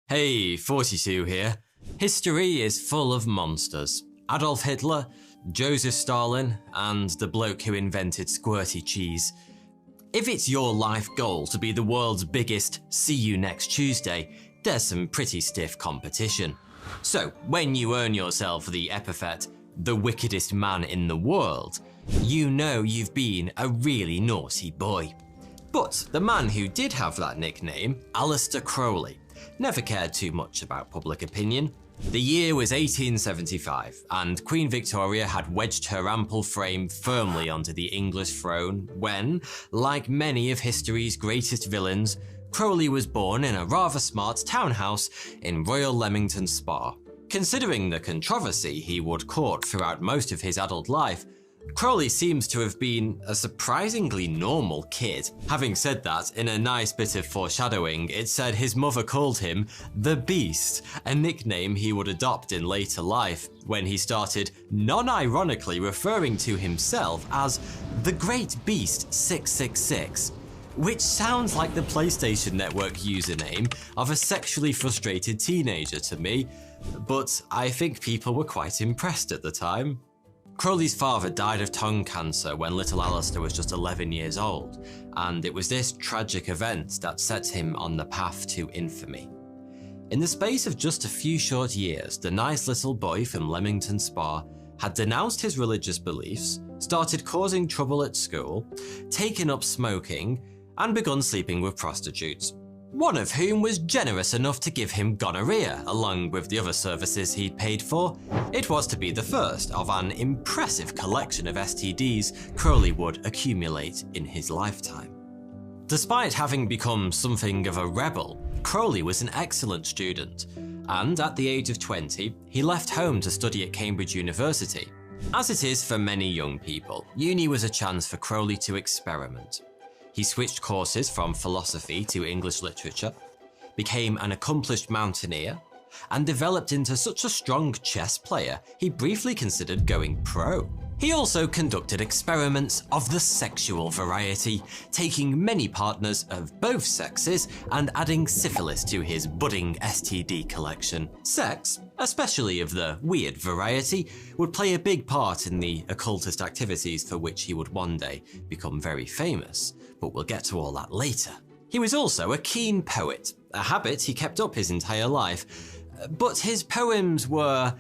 Hey, 42 here. History is full of monsters. Adolf Hitler, Joseph Stalin, and the bloke who invented squirty cheese. If it's your life goal to be the world's biggest see you next Tuesday, there's some pretty stiff competition. So, when you earn yourself the epithet, the wickedest man in the world, you know you've been a really naughty boy. But the man who did have that nickname, Aleister Crowley, never cared too much about public opinion. The year was 1875, and Queen Victoria had wedged her ample frame firmly onto the English throne when, like many of history's greatest villains, Crowley was born in a rather smart townhouse in Royal Leamington Spa. Considering the controversy he would court throughout most of his adult life, Crowley seems to have been a surprisingly normal kid. Having said that, in a nice bit of foreshadowing, it said his mother called him the Beast, a nickname he would adopt in later life, when he started non-ironically referring to himself as the Great Beast 666, which sounds like the PlayStation Network username of a sexually frustrated teenager to me, but I think people were quite impressed at the time. Crowley's father died of tongue cancer when little Aleister was just 11 years old, and it was this tragic event that set him on the path to infamy. In the space of just a few short years, the nice little boy from Leamington Spa had denounced his religious beliefs, started causing trouble at school, taken up smoking, and begun sleeping with prostitutes, one of whom was generous enough to give him gonorrhea along with the other services he'd paid for. It was to be the first of an impressive collection of STDs Crowley would accumulate in his lifetime. Despite having become something of a rebel, Crowley was an excellent student, and at the age of 20, he left home to study at Cambridge University. As it is for many young people, uni was a chance for Crowley to experiment. He switched courses from philosophy to English literature, became an accomplished mountaineer, and developed into such a strong chess player he briefly considered going pro. He also conducted experiments of the sexual variety, taking many partners of both sexes and adding syphilis to his budding STD collection. Sex, especially of the weird variety, would play a big part in the occultist activities for which he would one day become very famous, but we'll get to all that later. He was also a keen poet, a habit he kept up his entire life, but his poems were,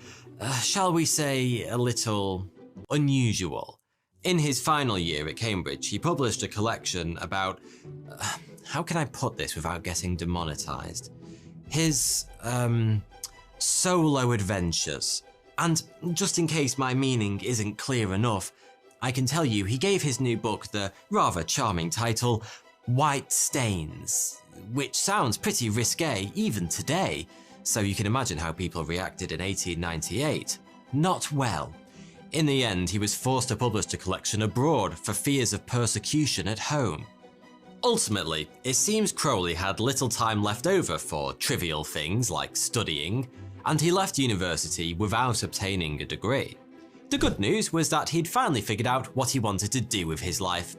shall we say, a little unusual. In his final year at Cambridge, he published a collection about, how can I put this without getting demonetized? His, solo adventures. And just in case my meaning isn't clear enough, I can tell you he gave his new book the rather charming title, White Stains, which sounds pretty risque even today, so you can imagine how people reacted in 1898. Not well. In the end, he was forced to publish the collection abroad for fears of persecution at home. Ultimately, it seems Crowley had little time left over for trivial things like studying, and he left university without obtaining a degree. The good news was that he'd finally figured out what he wanted to do with his life.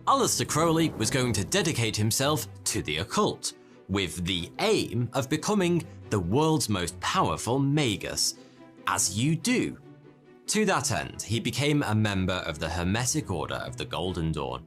Aleister Crowley was going to dedicate himself to the occult, with the aim of becoming the world's most powerful magus, as you do. To that end, he became a member of the Hermetic Order of the Golden Dawn,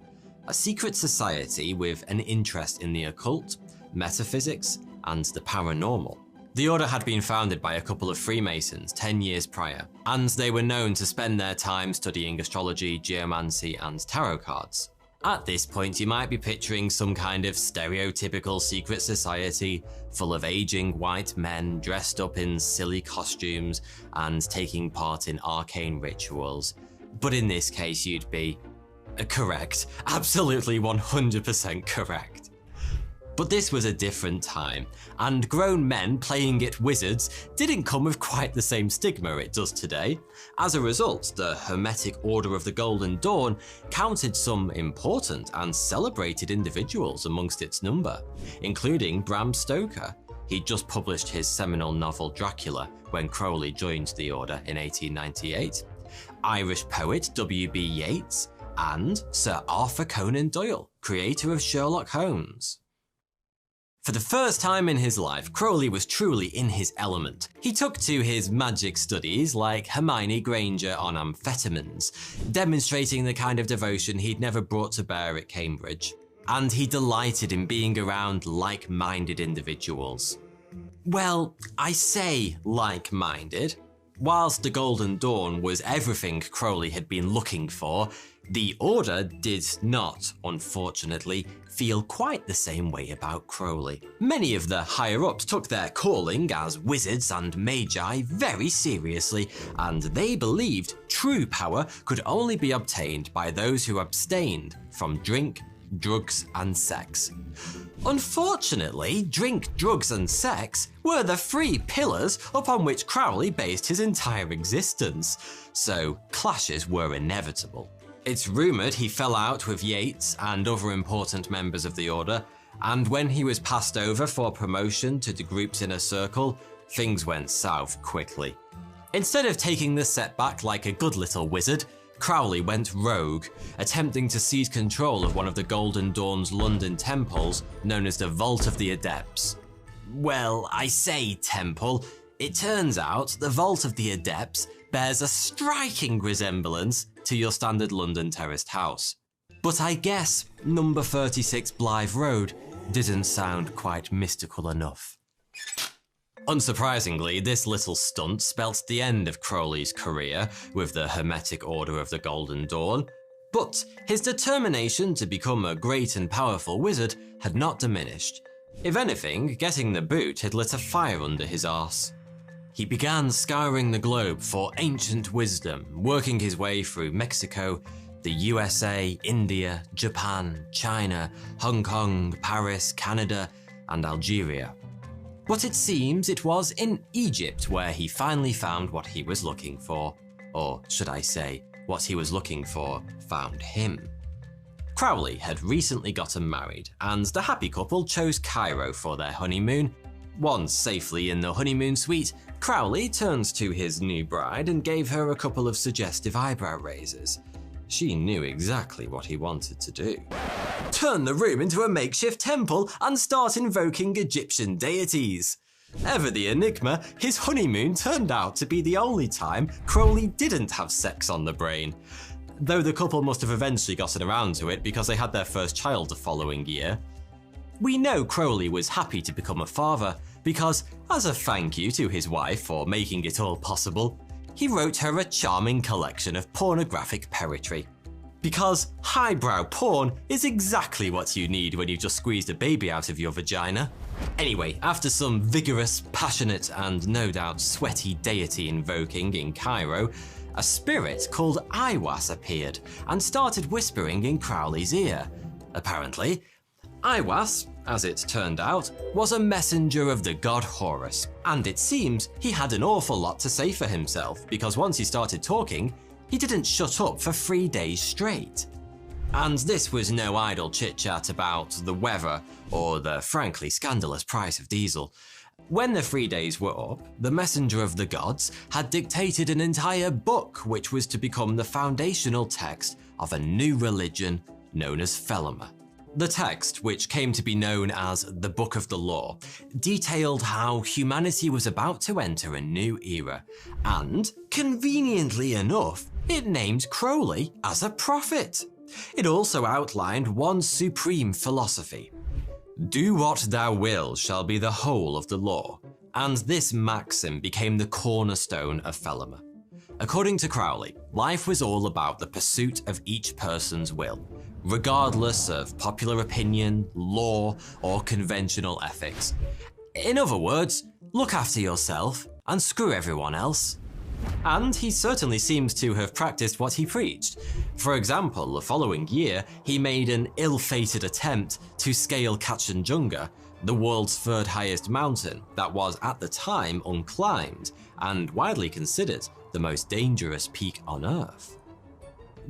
a secret society with an interest in the occult, metaphysics, and the paranormal. The order had been founded by a couple of Freemasons 10 years prior, and they were known to spend their time studying astrology, geomancy, and tarot cards. At this point, you might be picturing some kind of stereotypical secret society full of aging white men dressed up in silly costumes and taking part in arcane rituals. But in this case, you'd be correct. Absolutely 100% correct. But this was a different time, and grown men playing it wizards didn't come with quite the same stigma it does today. As a result, the Hermetic Order of the Golden Dawn counted some important and celebrated individuals amongst its number, including Bram Stoker. He'd just published his seminal novel Dracula when Crowley joined the order in 1898, Irish poet W.B. Yeats, and Sir Arthur Conan Doyle, creator of Sherlock Holmes. For the first time in his life, Crowley was truly in his element. He took to his magic studies like Hermione Granger on amphetamines, demonstrating the kind of devotion he'd never brought to bear at Cambridge. And he delighted in being around like-minded individuals. Well, I say like-minded. Whilst the Golden Dawn was everything Crowley had been looking for, the Order did not, unfortunately, feel quite the same way about Crowley. Many of the higher-ups took their calling as wizards and magi very seriously, and they believed true power could only be obtained by those who abstained from drink, drugs, and sex. Unfortunately, drink, drugs, and sex were the three pillars upon which Crowley based his entire existence, so clashes were inevitable. It's rumoured he fell out with Yeats and other important members of the Order, and when he was passed over for promotion to the group's inner circle, things went south quickly. Instead of taking the setback like a good little wizard, Crowley went rogue, attempting to seize control of one of the Golden Dawn's London temples, known as the Vault of the Adepts. Well, I say temple. It turns out the Vault of the Adepts bears a striking resemblance to your standard London terraced house. But I guess number 36 Blythe Road didn't sound quite mystical enough. Unsurprisingly, this little stunt spelt the end of Crowley's career with the Hermetic Order of the Golden Dawn, but his determination to become a great and powerful wizard had not diminished. If anything, getting the boot had lit a fire under his arse. He began scouring the globe for ancient wisdom, working his way through Mexico, the USA, India, Japan, China, Hong Kong, Paris, Canada, and Algeria. But it seems it was in Egypt where he finally found what he was looking for. Or should I say, what he was looking for found him. Crowley had recently gotten married, and the happy couple chose Cairo for their honeymoon. Once safely in the honeymoon suite, Crowley turned to his new bride and gave her a couple of suggestive eyebrow raises. She knew exactly what he wanted to do. Turn the room into a makeshift temple and start invoking Egyptian deities. Ever the enigma, his honeymoon turned out to be the only time Crowley didn't have sex on the brain. Though the couple must have eventually gotten around to it because they had their first child the following year. We know Crowley was happy to become a father because, as a thank you to his wife for making it all possible, he wrote her a charming collection of pornographic poetry. Because highbrow porn is exactly what you need when you've just squeezed a baby out of your vagina. Anyway, after some vigorous, passionate, and no doubt sweaty deity invoking in Cairo, a spirit called Aiwass appeared and started whispering in Crowley's ear. Apparently, Aiwass, as it turned out, was a messenger of the god Horus, and it seems he had an awful lot to say for himself because once he started talking, he didn't shut up for 3 days straight. And this was no idle chit-chat about the weather or the frankly scandalous price of diesel. When the 3 days were up, the messenger of the gods had dictated an entire book which was to become the foundational text of a new religion known as Thelema. The text, which came to be known as the Book of the Law, detailed how humanity was about to enter a new era, and, conveniently enough, it named Crowley as a prophet. It also outlined one supreme philosophy. Do what thou will shall be the whole of the law, and this maxim became the cornerstone of Thelema. According to Crowley, life was all about the pursuit of each person's will, regardless of popular opinion, law, or conventional ethics. In other words, look after yourself and screw everyone else. And he certainly seems to have practiced what he preached. For example, the following year, he made an ill-fated attempt to scale Kachenjunga, the world's third highest mountain that was at the time unclimbed and widely considered the most dangerous peak on Earth.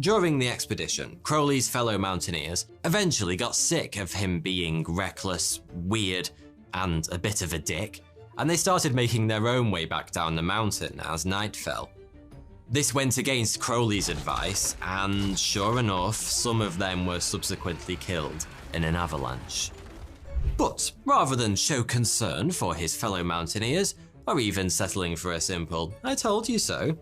During the expedition, Crowley's fellow mountaineers eventually got sick of him being reckless, weird, and a bit of a dick, and they started making their own way back down the mountain as night fell. This went against Crowley's advice, and sure enough, some of them were subsequently killed in an avalanche. But rather than show concern for his fellow mountaineers, or even settling for a simple "I told you so,"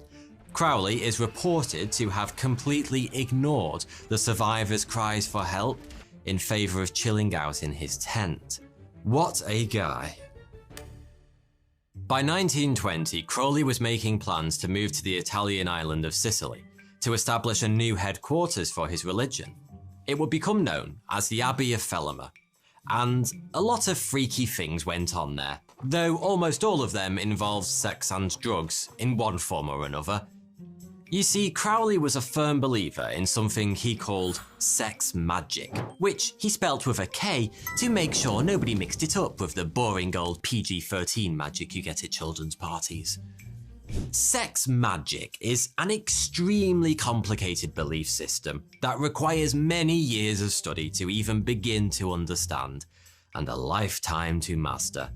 Crowley is reported to have completely ignored the survivors' cries for help in favour of chilling out in his tent. What a guy. By 1920, Crowley was making plans to move to the Italian island of Sicily to establish a new headquarters for his religion. It would become known as the Abbey of Felema, and a lot of freaky things went on there, though almost all of them involved sex and drugs in one form or another. You see, Crowley was a firm believer in something he called sex magic, which he spelt with a K to make sure nobody mixed it up with the boring old PG-13 magic you get at children's parties. Sex magic is an extremely complicated belief system that requires many years of study to even begin to understand, and a lifetime to master.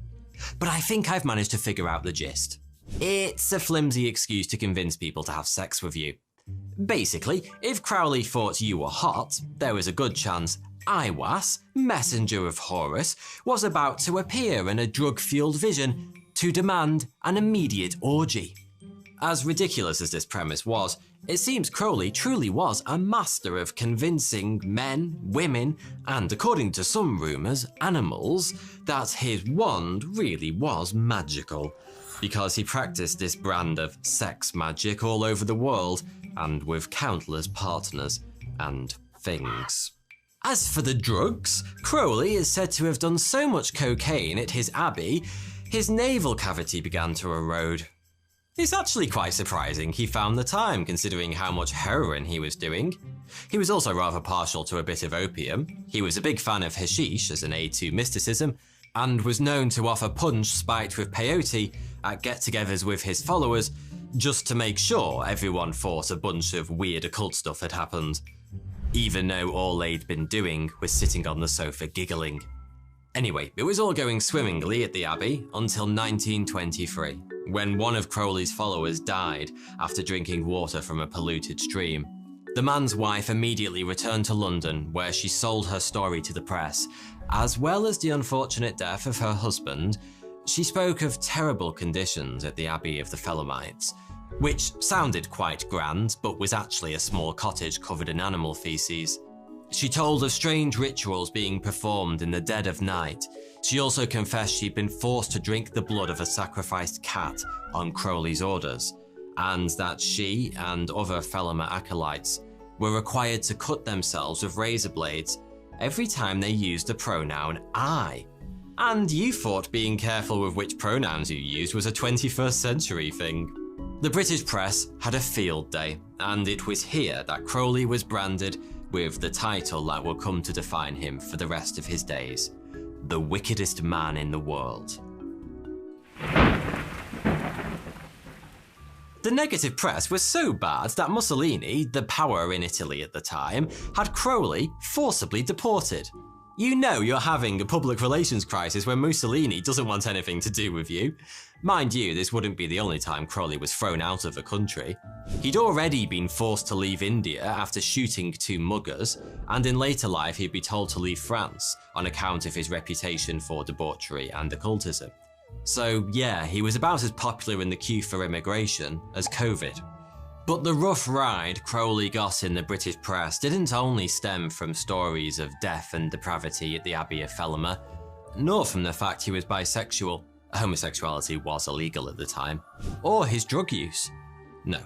But I think I've managed to figure out the gist. It's a flimsy excuse to convince people to have sex with you. Basically, if Crowley thought you were hot, there was a good chance Aiwass, messenger of Horus, was about to appear in a drug-fueled vision to demand an immediate orgy. As ridiculous as this premise was, it seems Crowley truly was a master of convincing men, women, and according to some rumours, animals, that his wand really was magical, because he practiced this brand of sex magic all over the world, and with countless partners and things. As for the drugs, Crowley is said to have done so much cocaine at his abbey, his navel cavity began to erode. It's actually quite surprising he found the time, considering how much heroin he was doing. He was also rather partial to a bit of opium. He was a big fan of hashish as an aid to mysticism, and was known to offer punch spiked with peyote at get-togethers with his followers, just to make sure everyone thought a bunch of weird occult stuff had happened, even though all they'd been doing was sitting on the sofa giggling. Anyway, it was all going swimmingly at the Abbey until 1923, when one of Crowley's followers died after drinking water from a polluted stream. The man's wife immediately returned to London, where she sold her story to the press. As well as the unfortunate death of her husband, she spoke of terrible conditions at the Abbey of the Phelemites, which sounded quite grand, but was actually a small cottage covered in animal feces. She told of strange rituals being performed in the dead of night. She also confessed she'd been forced to drink the blood of a sacrificed cat on Crowley's orders, and that she and other Thelema acolytes were required to cut themselves with razor blades every time they used the pronoun I. And you thought being careful with which pronouns you used was a 21st century thing. The British press had a field day, and it was here that Crowley was branded with the title that will come to define him for the rest of his days: the wickedest man in the world. The negative press was so bad that Mussolini, the power in Italy at the time, had Crowley forcibly deported. You know you're having a public relations crisis when Mussolini doesn't want anything to do with you. Mind you, this wouldn't be the only time Crowley was thrown out of the country. He'd already been forced to leave India after shooting 2 muggers, and in later life he'd be told to leave France on account of his reputation for debauchery and occultism. So yeah, he was about as popular in the queue for immigration as COVID. But the rough ride Crowley got in the British press didn't only stem from stories of death and depravity at the Abbey of Felema, nor from the fact he was bisexual — homosexuality was illegal at the time — or his drug use. No,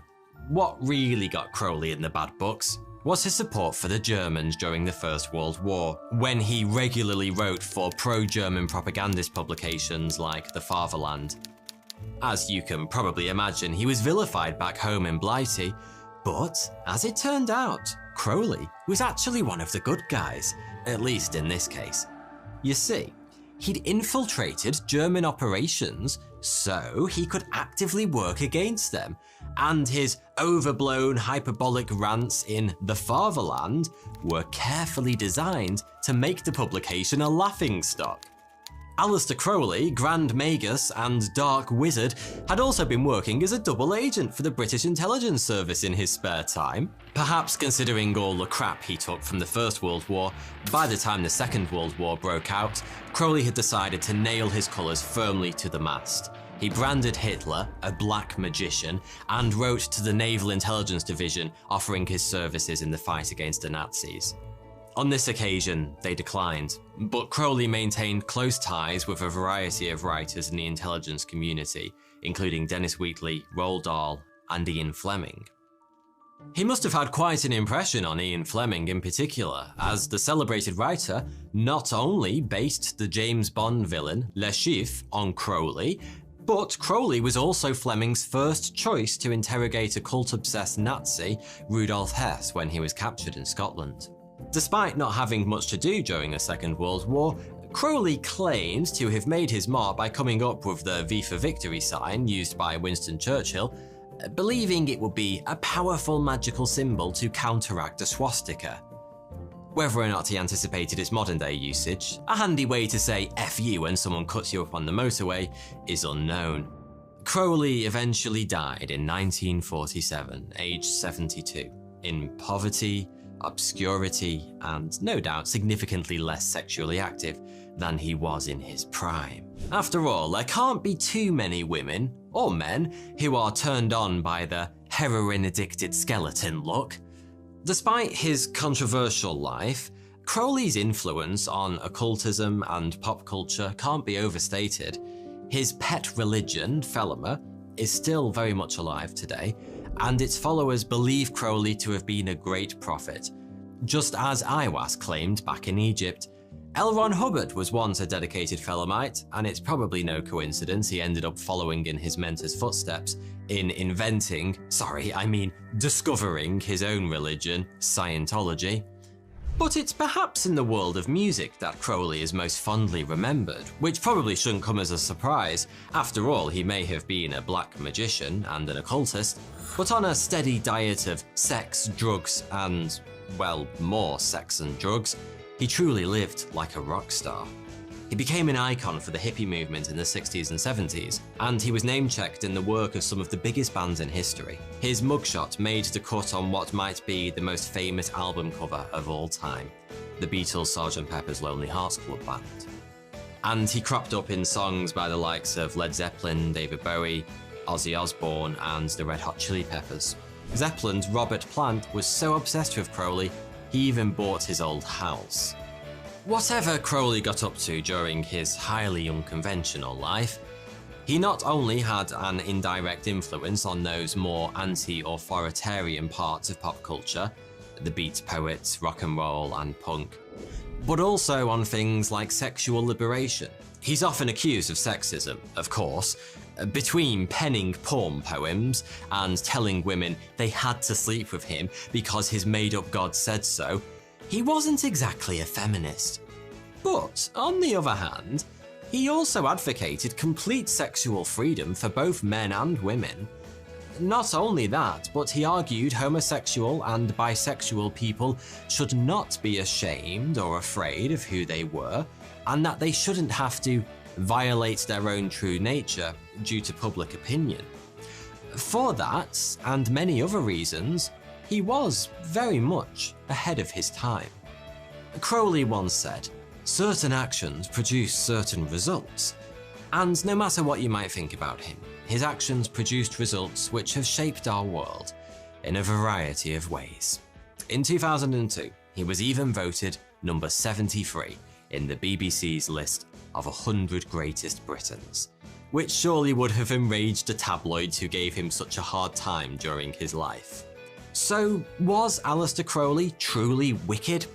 what really got Crowley in the bad books was his support for the Germans during the First World War, when he regularly wrote for pro-German propagandist publications like The Fatherland. As you can probably imagine, he was vilified back home in Blighty, but as it turned out, Crowley was actually one of the good guys, at least in this case. You see, he'd infiltrated German operations so he could actively work against them, and his overblown hyperbolic rants in The Fatherland were carefully designed to make the publication a laughingstock. Aleister Crowley, Grand Magus and Dark Wizard, had also been working as a double agent for the British Intelligence Service in his spare time. Perhaps considering all the crap he took from the First World War, by the time the Second World War broke out, Crowley had decided to nail his colours firmly to the mast. He branded Hitler a black magician and wrote to the Naval Intelligence Division offering his services in the fight against the Nazis. On this occasion, they declined, but Crowley maintained close ties with a variety of writers in the intelligence community, including Dennis Wheatley, Roald Dahl, and Ian Fleming. He must have had quite an impression on Ian Fleming in particular, as the celebrated writer not only based the James Bond villain Le Chiffre on Crowley, but Crowley was also Fleming's first choice to interrogate a cult-obsessed Nazi, Rudolf Hess, when he was captured in Scotland. Despite not having much to do during the Second World War, Crowley claimed to have made his mark by coming up with the V for Victory sign used by Winston Churchill, believing it would be a powerful magical symbol to counteract a swastika. Whether or not he anticipated its modern-day usage, a handy way to say F you when someone cuts you up on the motorway, is unknown. Crowley eventually died in 1947, aged 72, in poverty, obscurity, and no doubt significantly less sexually active than he was in his prime. After all, there can't be too many women, or men, who are turned on by the heroin-addicted skeleton look. Despite his controversial life, Crowley's influence on occultism and pop culture can't be overstated. His pet religion, Thelema, is still very much alive today, and its followers believe Crowley to have been a great prophet. Just as Aiwass claimed back in Egypt, L. Ron Hubbard was once a dedicated Thelemite, and it's probably no coincidence he ended up following in his mentor's footsteps in discovering his own religion, Scientology. But it's perhaps in the world of music that Crowley is most fondly remembered, which probably shouldn't come as a surprise. After all, he may have been a black magician and an occultist, but on a steady diet of sex, drugs, and, well, more sex and drugs, he truly lived like a rock star. He became an icon for the hippie movement in the 60s and 70s, and he was name-checked in the work of some of the biggest bands in history. His mugshot made the cut on what might be the most famous album cover of all time, the Beatles' Sgt. Pepper's Lonely Hearts Club Band. And he cropped up in songs by the likes of Led Zeppelin, David Bowie, Ozzy Osbourne, and the Red Hot Chili Peppers. Zeppelin's Robert Plant was so obsessed with Crowley, he even bought his old house. Whatever Crowley got up to during his highly unconventional life, he not only had an indirect influence on those more anti-authoritarian parts of pop culture, the beat poets, rock and roll, and punk, but also on things like sexual liberation. He's often accused of sexism, of course, between penning porn poems and telling women they had to sleep with him because his made-up god said so. He wasn't exactly a feminist. But, on the other hand, he also advocated complete sexual freedom for both men and women. Not only that, but he argued homosexual and bisexual people should not be ashamed or afraid of who they were, and that they shouldn't have to violate their own true nature due to public opinion. For that, and many other reasons, he was very much ahead of his time. Crowley once said, "Certain actions produce certain results." And no matter what you might think about him, his actions produced results which have shaped our world in a variety of ways. In 2002, he was even voted number 73 in the BBC's list of 100 Greatest Britons, which surely would have enraged the tabloids who gave him such a hard time during his life. So, was Aleister Crowley truly wicked?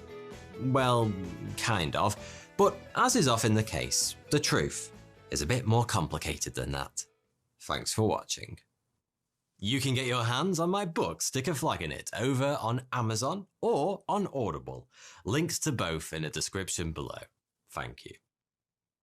Well, kind of, but as is often the case, the truth is a bit more complicated than that. Thanks for watching. You can get your hands on my book, Stick a Flag in It, over on Amazon or on Audible. Links to both in the description below. Thank you.